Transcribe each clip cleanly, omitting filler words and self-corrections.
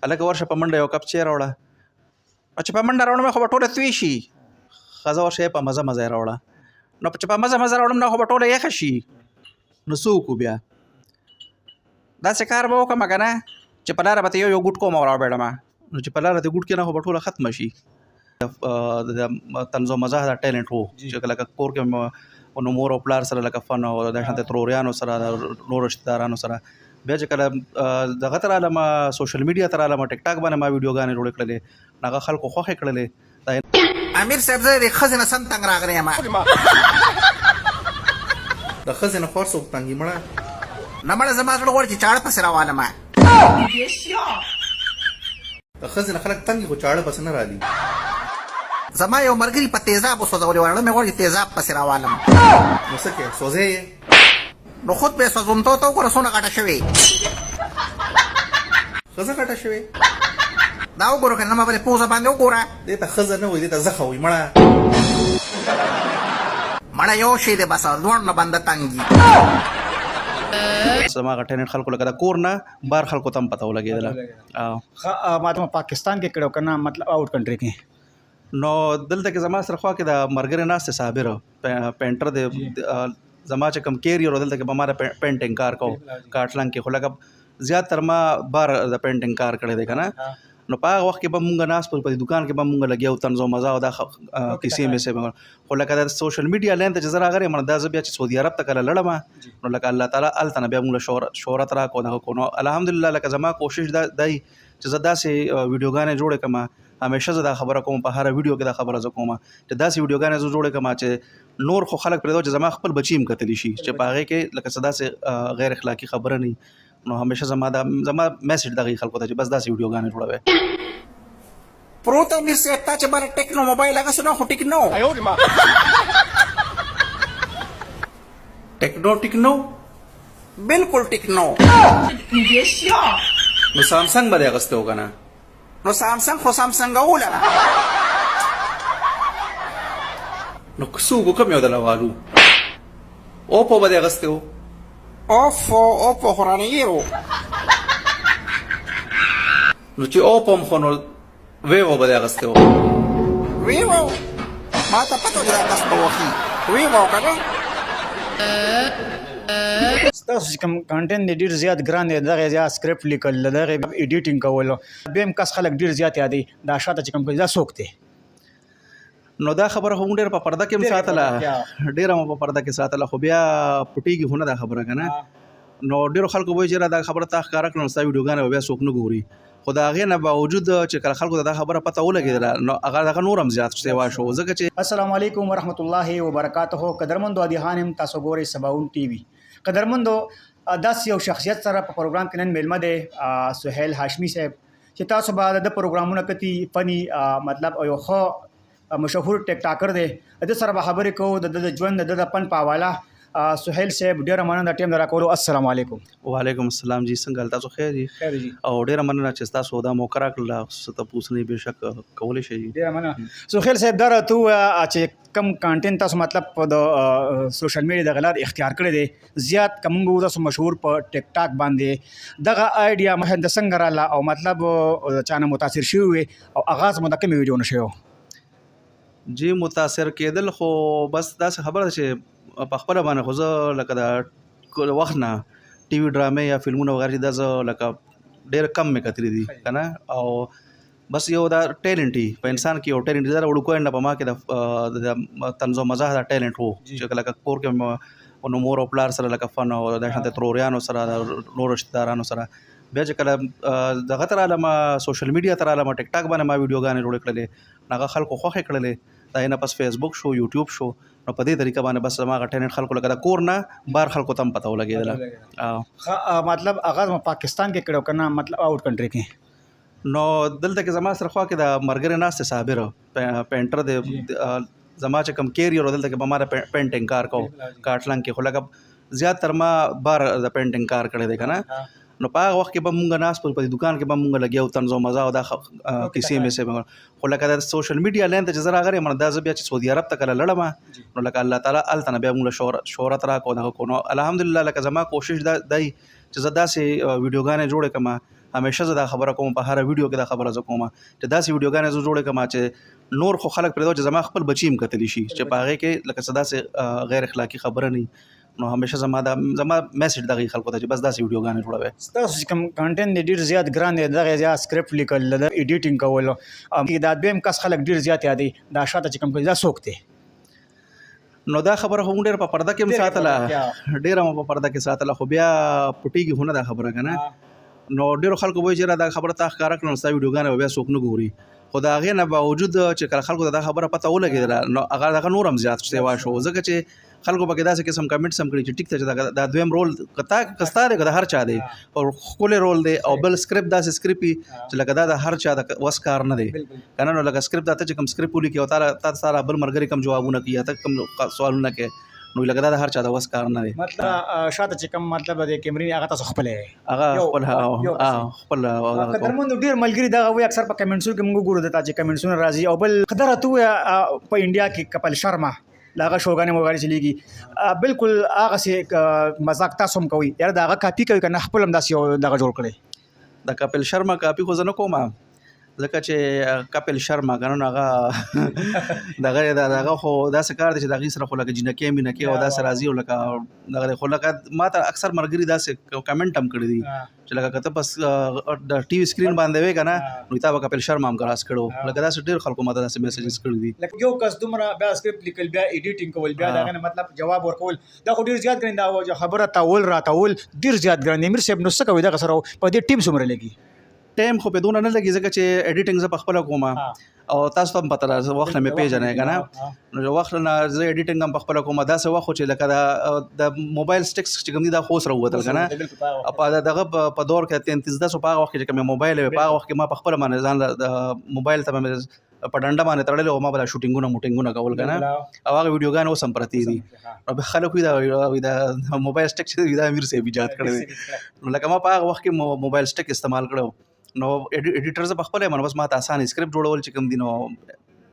هلکه ورشه په منډه یو کپ چای راوړه. چې په منډه راوړم خو به ټوله توی شي. ښځه ورشه په مزه مزه یې راوړه. نو چې په مزه مزه راوړم نو خو به ټوله یخه شي. نو څه وکړو بیا؟ داسې کار به وکړم که نه چې په لاره به ته یو ګوټ کوم او راوبېړم. نو چې په لاره دې ګوټ کېنه خو به ټوله ختمه شي. د طنز و مزاح دا ټیلنټ و چې لکه کور کې نو مور او پلار سره لکه فن او د شانته تروریانو سره نورو رشتہ دارانو سره بیا چې کله دغه ته رالم سوشل میډیا ته رالم ټیک ټاک باندې ما ویډیوګانې جوړې کړلې هغه خلکو خوښې کړلې. امیر صاحب زه د ښځې نه سم تنګ راغلی یم. د ښځې نه خور څوک تنګي مړه نه مړه زما زړه غواړي چې چاړه پسې راوالمه. د ښځې نه خلک تنګي خو چاړه پسې نه رالي. زما یو ملګري په تیزاب وسوځولې وه مې غواړي چې تیزاب پسې راوالم. نو څه کې سوځې یې نو خود به یې سوځونتو ته وګوره څونه غټه شوې. ښځه غټه شوې دا وګوره که نه ما بلې پوزه باندې وګوره. دې ته ښځه نه وایي دې ته زخه وایي مړه. مړه یو شی دی بس دواړو نه بنده تنګي. زما هغه ټیلنټ خلکو لکه د کور نه بار خلکو ته هم پته ولګېدله. ما ته پاکستان کې کړو که نه مطلب آوټ کنټري کې. نو دلته کې زما سره خوا کې د ملګری ناست دی صابر پینټر دی زما چې کوم کیریئر دلته کې به ما د پینټینګ کار کوو کاټلنګ کې خو لکه زیاتر ما بار د پینټینګ کار کړی دی که نه. نو په هغه وخت کې به مونږ ناست په دې دکان کې به مونږ لګیا وو طنز و مزه او دا کیسې مې خو لکه د سوشل میډیا لین ته چې زه راغلی یم دا زه بیا چې سعودي عرب ته کله لړم نو لکه الله تعالی هلته نه بیا مونږ له شهرت راکړو دغه کو. نو الحمدلله لکه زما کوشش دی چې زه داسې ویډیوګانې جوړې کړم. همیشه زه دا خبره کوم په هره ویډیو کې دا خبره زه کوم چې داسې ویډیوګانې زه جوړې کړم چې نور خو خلک پرېږدو چې زما خپل بچي هم کتلی شي چې په هغې کې لکه څه داسې غیر اخلاقي خبره نه وي. نو همیشه زما میسج دغې خلکو ته چې بس داسې ویډیوګانې جوړوئ. پروت امیر صاحب تا چې باندې ټیکنو موبایل هغسې نه خو ټیکنو ټیکنو بلکل ټیکنو. نو سامسنګ به دې اخیستی و که نه؟ نو سامسنګ خو سامسنګوله نو څه وکړو کوم یو دله والو اوپو به دې اخیستی و؟ اوپو خو رانه یې و. نو چې اوپو هم خو نو ویوو به دې اخیستی و؟ ویوو ما ته پته ده دا کس به وخي ویوو که نه. ستاسو چې کوم کانټینټ دی ډېر زیات ګران دی دغه زیات سکرپټ لیکل د دغې ایډیټینګ کولو بیا هم کس خلک ډېر زیات یادوي دا شاته چې کوم کوي دا څوک دی؟ نو دا خبره خو موږ ډېره په پرده کې هم ساتله ډېره مو په پرده کې ساتله خو بیا پټېږي خو نه دا خبره که نه. نو ډېرو خلکو به وایي چې دا خبره تا ښکاره کړه نو ستا ویډیوګانې به بیا څوک نه ګوري. خو د هغې نه باوجود چې کله خلکو ته دا خبره پته ولګېدله نو هغه دغه نور هم زیات سیوا شو ځکه چې السلام علیکم ورحمۃ اللہ وبرکاتہ. قدرمندو عادیان هم تاسو ګورئ سباون ټي وي. قدرمندو داسې یو شخصیت سره په پروګرام کې نن میلمه دی سهیل هاشمي صاحب چې تاسو به د پروګرامونه کتي فني مطلب یو ښه مشهور ټیک ټاکر دی. د سره به خبرې کوو د ژوند د فن په حواله. سهیل صاحب ډېره مننه د ټیم د راکولو. السلام علیکم. وعلیکم السلام جی څنګه تاسو خیر دي؟ خیر جی. او ډېره مننه چې تاسو دا موقع راکړله څه تپوس نه بېشک کولی شئ. ډېره مننه. سهیل صاحب دا راته ووایه چې کم کانټینټ تاسو مطلب په د سوشل میډیا دغه لارې اختیار کړی دی زیات که موږ وو تاسو مشهور په ټیک ټاک باندې دغه آیډیا مخې ته څنګه راله او مطلب چا نه متاثر شوي وي او آغاز مو د کومې ویډیو نه شوی و؟ جی متاثر کېدل خو بس داسې خبره ده چې په خپله باندې خو زه لکه د وخت نه ټي وي ډرامې یا فلمونه وغیرہ دا زه لکه ډېر کم مې کتلي دي که نه. او بس یو دا ټیلنټ وي په انسان کې یو ټیلنټ دی دا وړوکی نه په ما کې د طنز و مزاح دا ټیلنټ و چې لکه کور کې نو مور او پلار سره لکه فن او د شانته تروریانو سره نورو رشتہ دارانو سره بیا چې کله دغه ته رالم سوشل میډیا ته رالم ټیک ټاک باندې ما ویډیوګانې جوړې کړلې هغه خلکو خوښې کړلې دا نه پس فیسبوک شو یوټیوب شو نو په دې طریقه باندې بس زما هغه ټیلنټ خلکو لکه د کور نه بار خلکو ته هم پته ولګېدله. مطلب آغاز مو پاکستان کې کړو که نه مطلب آوټ کنټري کې؟ نو دلته کې زما سره خوا کې د ملګری ناست دی صابر پینټر دی زما چې کوم کیریئر دلته کې به ما د پینټینګ کار کوو کاټلنګ کې خو لکه زیاتر ما بار د پینټینګ کار کړی دی که نه. نو په هغه وخت کې به مونږ ناست په دې دکان کې به مونږ لګیا وو طنز و مزه او دا کیسې مې خو لکه د سوشل میډیا لین ته چې زه راغلی یم دا زه بیا چې سعودي عرب ته کله لړم نو لکه الله تعالی هلته نه بیا مونږ له شهرت راکړو دغه کو. نو الحمدلله لکه زما کوشش دی چې زه داسې ویډیوګانې جوړې کړم همیشه زه دا خبره کوم په هر ویډیو کې دا خبره زه کوم چې داسې ویډیوګانې زه جوړې کړم چې نور خو خلک پرېږدو چې زما خپل بچي هم کتلی شي چې په هغې کې لکه څه داسې غیر اخلاقي خبره نه نو همیشه زما میسج دغه خلکو ته چې بس داسې ویډیوګانې جوړوي. ستاسو چې کوم کانټینټ دی ډېر زیات ګران دی دغه زیات سکرپټ لیکل د ایډیټینګ کول دا دویم کس خلک ډېر زیات یادوي دا شاته چې کوم کوي دا څوک دی نو دا خبره هم ډېر په پرده کې هم ساتله ډېره مو په پرده کې ساتله خو بیا پټېږي خو نه دا خبره که نه نو ډېرو خلکو به چې دا خبره تا ښکاره کړه نو ستا ویډیوګانې به بیا څوک نه ګوري خو د هغې نه باوجود چې کله خلکو ته دا خبره پته ولګېدله نو هغه دغه نور هم زیات سیوا شو ځکه چې خلکو پکې داسې قسم کمنټس هم کړي چې ټیک ته چې دا دویم رول که ستا دی که د هر چا دی او ښکلی رول دی او بل سکرپټ داسې سکرپټ وي چې لکه دا د هر چا د وس کار نه دی که نه نو لکه سکرپټ ته چې کوم سکرپټ ولیکي او تا سره بل ملګري کوم جوابونه کوي یا ته کوم سوالونه کوي نو لکه دا د هر چا د وس کار نه دی مطلب شاته چې کوم مطلب د کیمرې هغه تاسو خپل هغه خپل قدرمند ډېر ملګري دغه وایي اکثر په کمنټسونو کې موږ ګورو دته چې کمنټسونه راځي او بل قدرت په انډیا کې کپل شرما دغه شوګانې موګانې چلیږي بالکل هغه سي مذاق تاسو هم کوي یاره د هغه کاپي کوي که نه خپل هم داسې یو دغه جوړ کړی د کپل شرما کاپي خو زه نه کوم ځکه چې کپل شرما که نه هغه دغه خو داسې کار دی چې د هغې سره خو لکه جینکې مینکې او داسې راځي او لکه دغه خو لکه ما ته اکثر ملګري داسې کمنټ هم کړي دي چې لکه که ته بس د ټي وي سکرین باندې وې که نه نو تا به کپل شرما هم کراس کړو لکه داسې ډېر خلکو ما ته داسې میسیجز کړي دي لکه یو کس دومره بیا سکرپټ لیکل بیا ایډیټینګ کول بیا دغه نه مطلب جواب ورکول دا خو ډېر زیات ګران دا خبره تاول راتاول ډېر زیات ګران دی امیر صاحب نو څه کوي دغه سره په دې ټیم څومره لګي ټایم خو په دونه نه لګي ځکه چې ایډیټینګ زه پخپله کوم او تاسو ته هم پته ده وخت نه مې پیژنئ که نه نو وخت نه زه ایډیټینګ هم پخپله کوم داسې وخت چې لکه د موبایل سټکس چې کوم دي دا خو اوس راووتل که نه په دغه په دور کې 3310 په هغه وخت کې چې کوم موبایل وي په هغه وخت کې ما پخپله باندې ځان د موبایل ته مې په ډنډه باندې تړلی او ما به دا شوټینګونه موټینګونه کول که نه او هغه ویډیوګانې اوس هم پرتې دي نو خلک وایي دا موبایل سټک چې دا امیر صاحب ایجاد کړی دی نو لکه ما په هغه وخت کې موبایل سټک استعمال کړی نو ایډیټر زه پخپله یم نو بس ما ته اسانه سکرپټ جوړول چې کوم دي نو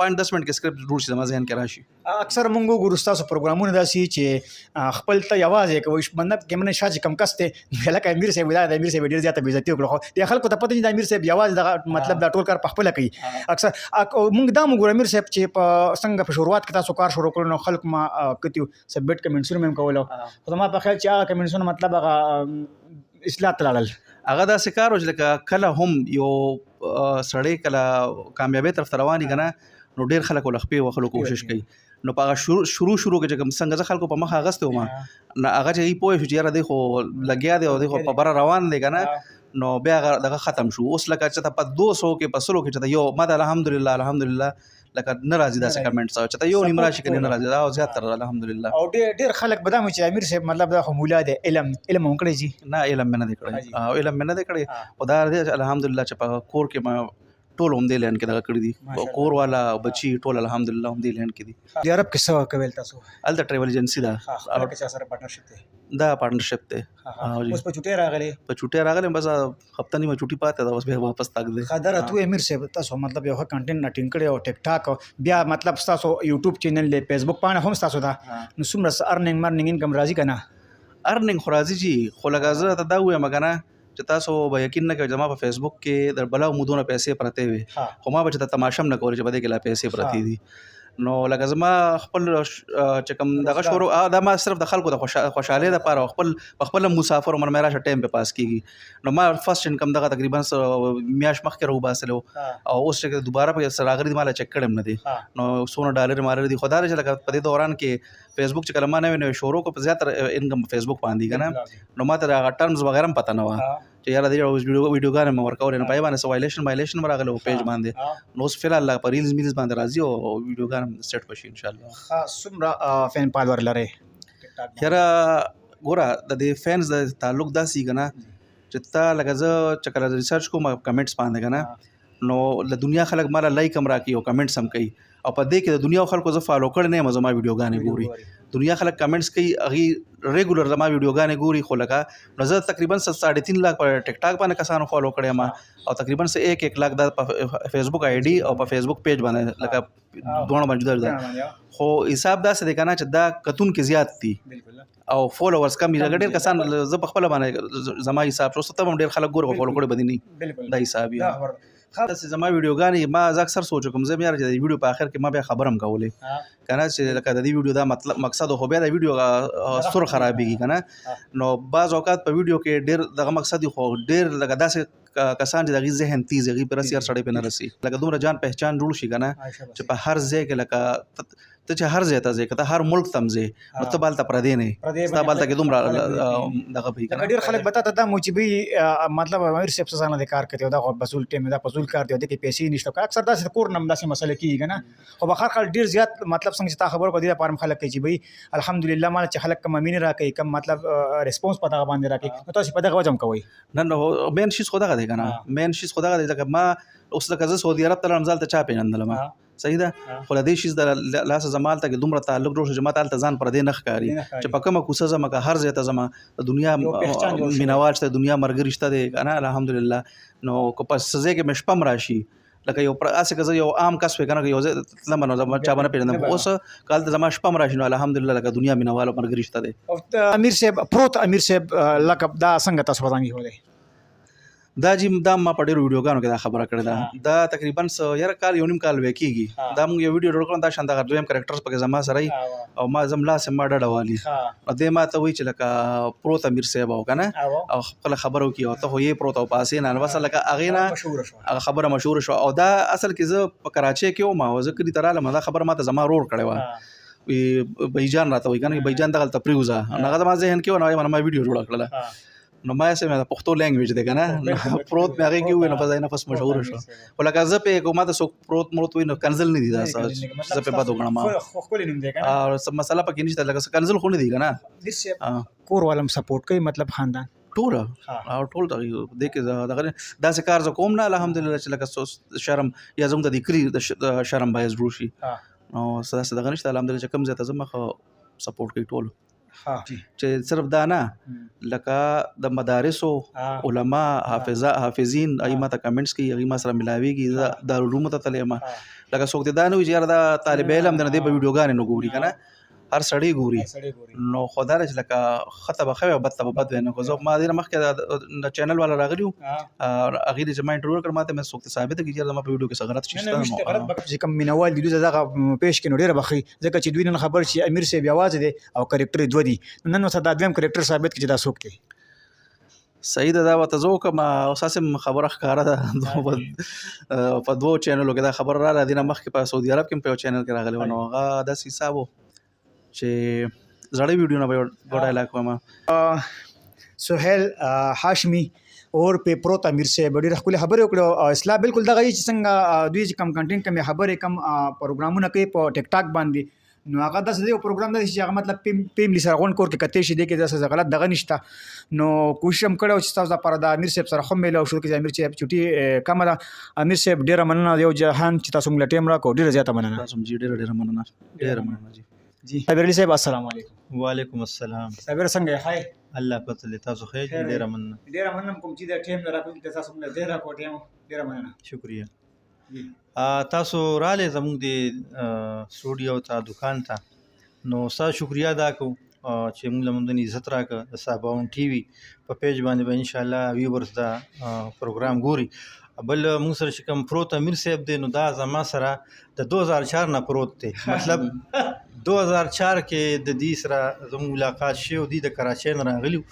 5-10 منټ کې سکرپټ جوړ شي زما ذهن کې راشي اکثر مونږ ګورو ستاسو پروګرامونه داسې چې خپل ته یوازې کوي مطلب کیمرې شاه چې کم کس دی لکه امیر صاحب دا د امیر صاحب ډېر زیاته بې عزتي وکړه خو د خلکو ته پته نه د امیر صاحب یوازې دغه مطلب دا ټول کار پخپله کوي اکثر مونږ دا وګورو امیر صاحب چې په څنګه په شروعات کې تاسو کار شروع کړو نو خلک ما کتیو سبمټ کمنټسونه مې کولو خو زما په خیال چې هغه کمنټسونه مطلب هغه اصلاح ته لاړل هغه داسې کار و چې لکه کله هم یو سړی کله کامیابۍ طرف ته روان وي که نه نو ډېر خلک ول خپې وهلو کوشش کوي نو په هغه شروع کې چې کوم څنګه زه خلکو په مخ اخیستی وم نو هغه چې ای پوه شو چې یاره دی خو لګیا دی او دی خو په بره روان دی که نه نو بیا هغه دغه ختم شو اوس لکه چې ته په 200 کې په 100 کې چې ته یو ما ته الحمدلله لکه نه راځي داسې کمنټس چې ته یو نیم راشي که نه راځي دا زیاتره الحمدلله او ډېر خلک به دا وایي چې امیر صاحب مطلب دا خو مولا دی علم هم کړی جي نه علم مې نه دی کړی علم مې نه دی کړی خو دا دی الحمدلله چې په کور کې ما ټول هم دې لین کې دغه کړي دي کور والا بچي ټول الحمدلله هم دې لین کې دي د عرب کې څه کوي تاسو هلته ټریول ایجنسي ده هغه کې سره پارټنرشپ دی دا پارټنرشپ دی اوس په چوټي راغلي بس هفته نیمه چوټي پاتې ده اوس بیا واپس تاک دی خدای تو امیر صاحب تاسو مطلب یو کانټینټ نټینګ کړی او ټیک ټاک بیا مطلب تاسو یوټیوب چینل له فیسبوک باندې هم تاسو دا نو څومره ارننګ انکم راځي کنه ارننګ خو راځي جی خو لکه زه ته دا وایم که نه چې تاسو به یقین نه کوئ زما په فیسبوک کې در بلا عمودونه پیسې پرتې وي خو ما به چې ته تماشه هم نه کولی چې په دې کې لا پیسې پرتې دي نو لکه زما خپل چې کوم دغه شروع دا ما صرف د خلکو د خوشحالۍ دپاره خپل مسافر عمر مې راشه ټایم په پاس کېږي نو ما فرسټ انکم دغه تقریبا میاشت مخکې راوباسلی او اوس چې دوباره پکې راغلي دي ما لا چک کړی هم نه دی نو څونه ډالر دي خو دا دی چې لکه په دې دوران کې فیسبوک چې کله ما نوې شروع کړو په زیاتره انکم فیسبوک باندې که نه نو ما ته هغه ټرمز وغیره هم پته نه وه چې یاره دې ویډیوګانې مې ورکولې نو په یې باندې څه وایلیشن به راغلی و پیج باندې نو اوس فلحال په ریلز میلز باندې راځي او ویډیوګانې هم سیټ به شي انشاءالله څومره فین پالور لرئ یاره ګوره د دې فینز د تعلق داسې که نه چې تا لکه زه چې کله ریسرچ کوم کمنټس باندې که نه نو د دنیا خلک مالا لایک هم راکړي او کمنټس هم کوي او په دې کې د دنیا خلکو زه فالو کړی نه یم زما ویډیوګانې ګوري دنیا خلک کمنټس کوي هغه ریګولر زما ویډیوګانې ګوري خو لکه نو زه تقریبا 3.5 लाख په ټیک ټاک باندې کسانو فالو کړی ما او تقریبا 1 लाख د فیسبوک آی ډي او په فیسبوک پیج باندې لکه دوه باندې جدا خو حساب داسې دی کنه چې دا کتون کې زیات دي او فالوورز کم دي ډېر کسان زه په خپل باندې زما حساب شو ته هم ډېر خلک ګوري فالو کړي بدینی دا حساب یې خاص زما ویډیوګانې ما اکثر سوچ کوم زه مې چې ویډیو په اخر کې ما بیا خبرم کولې کنه چې لکه د دې ویډیو دا مطلب مقصد خو بیا د ویډیو سر خرابېږي کنه نو بعض اوقات په ویډیو کې ډېر دغه مقصد خو ډېر لکه داسې کسان چې دغه ذهن تیز غي پر سیر سړی په نه رسی لکه دومره جان پہچان جوړ شي کنه چې په هر ځای کې لکه ته چې هر ځای ته ځې کته هر ملک تم ځې نو ته بالته پردې نه ستا بالته کې دومره دغه به کنه ډېر خلک بتا ته دا موچبي مطلب امیر صاحب څه نه کار کوي دا فضول ټیم دا فضول کار دی د کې پیسې نشته اکثر داسې کور نم داسې مسله کیږي کنه خو بخار خل ډېر زیات مطلب څنګه چې تا خبر کو دي لپاره خلک کوي چې بھائی الحمدلله مال چې خلک کم امین را کوي کم مطلب ریسپانس پتا باندې را کوي نو تاسو په دغه وجم کوي نه مین شي خو دغه دی کنه مین شي خو دغه دی ځکه ما اوس لکه زه سعودي عرب ته رمزال ته چا پیژندل ما صحیح ده خو د دې شیز د لاس زمال ته دومره تعلق جوړ شو چې ما ته ځان پر دې نخ کاری چې په کومه کوڅه زما که هر ځای ته زما د دنیا مینواج ته دنیا مرګ رشتہ دی کنه الحمدلله نو کو پس سزا کې مشپم راشي لکه یو اسه که یو عام کس وکنه یو ځای لمنو زما چا باندې پیژندم اوس کال ته زما شپم راشي نو الحمدلله لکه دنیا مینوالو مرګ رشتہ دی امیر صاحب پروت امیر صاحب لقب دا څنګه تاسو ودانګي هولې دا چې دا ما په ډېرو ویډیوګانو کې دا خبره کړې ده دا تقریبا یاره کال یو نیم کال وکیږي دا موږ یو ویډیو جوړ کړو دا شان د دویم کریکټرز پکې زما سره او ما زم لاس ما ډډه والی او دې ما ته وی چې لکه پروت امیر صاحب او کنه او خپل خبرو کې او ته خو یې پروت او پاسې نه وسه لکه اغه نه خبره مشهور شو او دا اصل کې زه په کراچي کې ما ذکر تراله ما خبر ما ته زما رور کړی و وی بیجان راته وی کنه بیجان دغه تپریوزه هغه ما ذهن کې و نو ما ویډیو جوړ کړل نو ما یې سمه د پښتو لینګویج دی کنه پروت مې هغه کې وینم په ځای نه پس مشهور شو ولکه زه په کومه د سو پروت مرت وینم کنزل نه دی دا زه په بده غنم خو خپل نوم دی کنه او سم مسله پکې نشته لکه کنزل خو نه دی کنه کور والم سپورټ کوي مطلب خاندان ټول او ټول دغه د کې دغه داسې کار ز کوم نه الحمدلله چې لکه شرم یا زموږ د کلی د شرم باعث جوړ شي نو سره دغه نشته الحمدلله چې کم زیاته زما سپورټ کوي ټول چې صرف دا نه لکه د مدارسو علما حافظین ایمه ته کمنټس کوي هغه ما سره ملاويږي د دارالعلوم ته تللی ما لکه څوک دې دا نه وي چې دا طالب علم د دې په ویډیوګانې نه ګوري کنه هر سړی ګوري نو خدای رچ لکه خطه بخوي او بد بد نه کو زه ما دې مخکې د چینل والا راغلیو هغه دې چې ما انټرویو کړم ماته مې څوک ثابت کی چې ما په ویډیو کې څه غلط شي چې کوم مینوال دي دغه پیش کې نو ډیره بخي ځکه چې دوی نن خبر شي امیر صاحب आवाज دي او کریکټر دوه دي نن نو صدا دویم کریکټر ثابت کی چې دا څوک دی صحیح ده دا وته زه کوم اساسم خبره ښکاره ده په دوه چینلو کې دا خبر را لدینه مخکې په سعودي عرب کې په چینل کې راغلی ونه هغه د حسابو چې زړې ویډیو نه وړای علاقه ما سہیل هاشمی اور په پروت امیر سے ډېر خپل خبرې وکړو اصلاح بالکل دغه چې څنګه دوی چې کم کنټینټ کم خبرې کم پروګرامونه کوي په ټیک ټاک باندې نو هغه داسې یو پروګرام دی چې هغه مطلب پیم لسر غون کور کې کته شي دی کې داسې غلط دغه نشته نو کوشش هم کړو چې تاسو لپاره د امیر صاحب سره هم ملو شو کې امیر صاحب چټي کم ده امیر صاحب ډېر مننه یو جهان چې تاسو موږ ټیم راکو ډېر زیاته مننه تاسو ډېر مننه جی صابر علي صاحب السلام علیکم وعلیکم السلام صابر څنګه هاي الله پتل تاسو خیر ډیر مننه کوم چې د ټیم نه راکوم تاسو موږ ډیر راکو ټیم ډیر مننه شکریہ تاسو رااله زموږ د سټوډیو ته دکان ته نو ستا شکریہ ادا کوم چې موږ لمن عزت راکړه د صابون ټي وي په پیج باندې به ان شاء الله ویورز دا پروګرام ګوري بل موږ سره چې کوم پروت امیر صاحب دی نو دا زما سره د 2004 نه پروت دی مطلب 2004 کې د دې سره زموږ ملاقات شو د کراچۍ نه راغلیو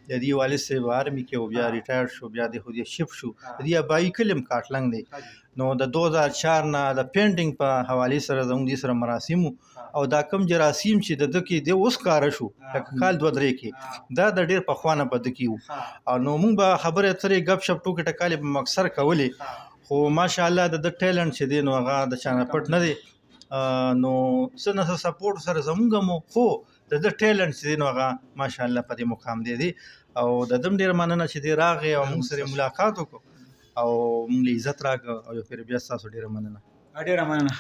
د دې والد صاحب آرمي کې او بیا ریټایر شو بیا د خودي شپ شو د دې ابای کلم کاټلنګ دی نو د 2004 نه د پینټینګ په حواله سره زموږ د سره مراسم او دا کم جراثیم چې د دکې د اوس کار شو لکه کال 2 درې کې دا د ډېر په خوانه پد کیو او نو موږ به خبره ترې غب شپ ټوکې ټکالې په مکسر کولې خو ماشاءالله د ټیلنټ چې دی نو هغه د چانه پټ نه دی نو څنګه سپورټ سره زموږ مو خو د ټیلنټ چې دی نو هغه ماشاءالله په دې مقام دی او د دم ډېر مننه چې دی راغی او موږ سره ملاقات وکړو او موږ له عزت راکړه او یو پیر بیا ستاسو ډېره مننه. ډېره مننه.